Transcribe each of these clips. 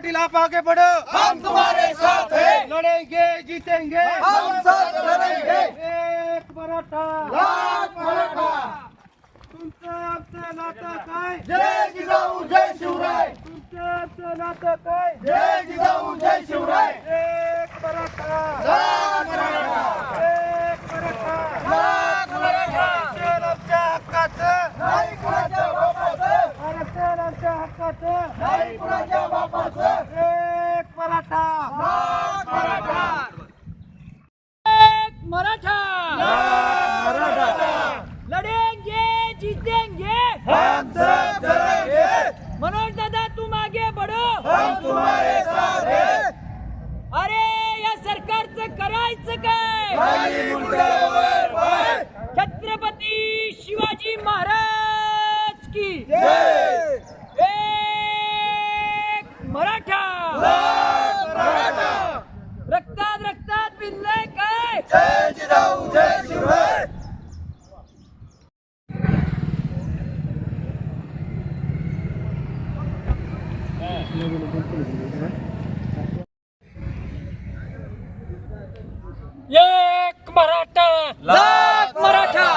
पाटिल आप आगे बढ़ो, हम तुम्हारे साथ हैं, लड़ेंगे जीतेंगे, हम साथ लड़ेंगे, एक मराठा लाख मराठा, तुमचं आमचं नातं काय, जय जिजाऊ जय शिवराय, तुमचं आमचं नातं काय, जय जिजाऊ जय शिवराय, एक मराठा लाख मराठा, एक मराठा लाख मराठा, आरक्षण आमच्या हक्काचं, नाही कुणाच्या बापाचं, आरक्षण आमच्या हक्काचं, नाही कुणाच्या बापाचं, एक मराठा लाख मराठा, एक मराठा मराठा, लड़ेंगे जीतेंगे, हम सब लड़ेंगे, मनोज दादा तुम आगे बढ़ो, हम तुम्हारे साथ हैं, अरे या सरकारचं करायचं काय, खाली मुंड्यावर पाय, छत्रपती शिवाजी महाराज की जय, एक मराठा लाख मराठा, रक्तात रक्तात भिनलंय काय, जय जिजाऊ जय शिवराय. एक मराठा लाख मराठा.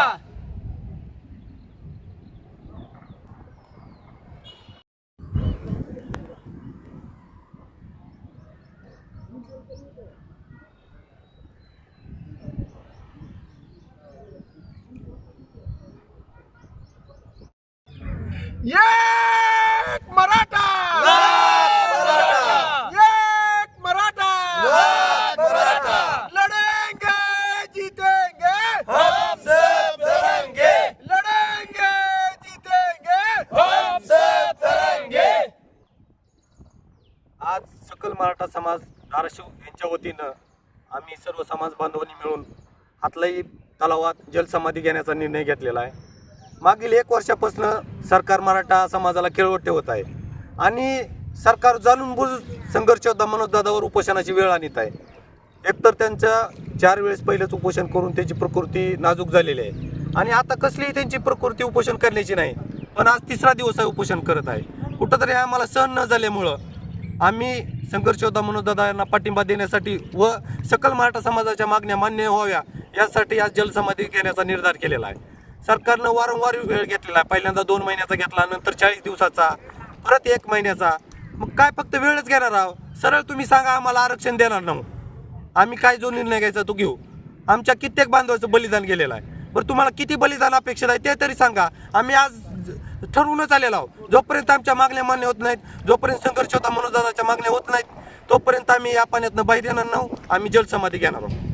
एक मराठा, लाख मराठा, एक मराठा, लाख मराठा, लड़ेंगे जीतेंगे, हम सब लड़ेंगे, लड़ेंगे जीतेंगे, हम सब लड़ेंगे. आज सकल मराठा समाज धाराशिव यांच्या वतीनं आम्ही सर्व समाज बांधवांनी मिळून हातलाई तलावात जलसमाधी घेण्याचा निर्णय घेतलेला आहे. मागील 1 वर्षापासून सरकार मराठा समाजाला खेळवत ठेवत आहे आणि सरकार जाणून बुजून संघर्ष योद्धा मनोज दादावर उपोषणाची वेळ आणत आहे. एकतर त्यांच्या 4 वेळेस पहिलेच उपोषण करून त्यांची प्रकृती नाजूक झालेली आहे आणि आता कसलीही त्यांची प्रकृती उपोषण करण्याची नाही, पण आज 3रा दिवस आहे उपोषण करत आहे. कुठंतरी आम्हाला सहन न झाल्यामुळं आम्ही संघर्ष योद्धा मनोज दादा यांना पाठिंबा देण्यासाठी व सकल मराठा समाजाच्या मागण्या मान्य व्हाव्या यासाठी आज जलसमाधी घेण्याचा निर्धार केलेला आहे. सरकारनं वारंवार वेळ घेतलेला आहे. पहिल्यांदा 2 महिन्याचा घेतला, नंतर 40 दिवसाचा, परत 1 महिन्याचा. मग काय फक्त वेळच घेणार आहोत? सरळ तुम्ही सांगा आम्हाला आरक्षण देणार नाही, आम्ही काय जो निर्णय घ्यायचा तो घेऊ. आमच्या कित्येक बांधवाचं बलिदान गेलेलं आहे. बरं तुम्हाला किती बलिदान अपेक्षित आहे ते तरी सांगा. आम्ही आज ठरवूनच आलेलो आहोत. जोपर्यंत आमच्या मागण्या मान्य होत नाहीत, जोपर्यंत संघर्ष होता मनोज दादाच्या मागण्या होत नाहीत, तोपर्यंत आम्ही या पाण्यातनं बाहेर येणार नाही. आम्ही जलसमाधी घेणार आहोत.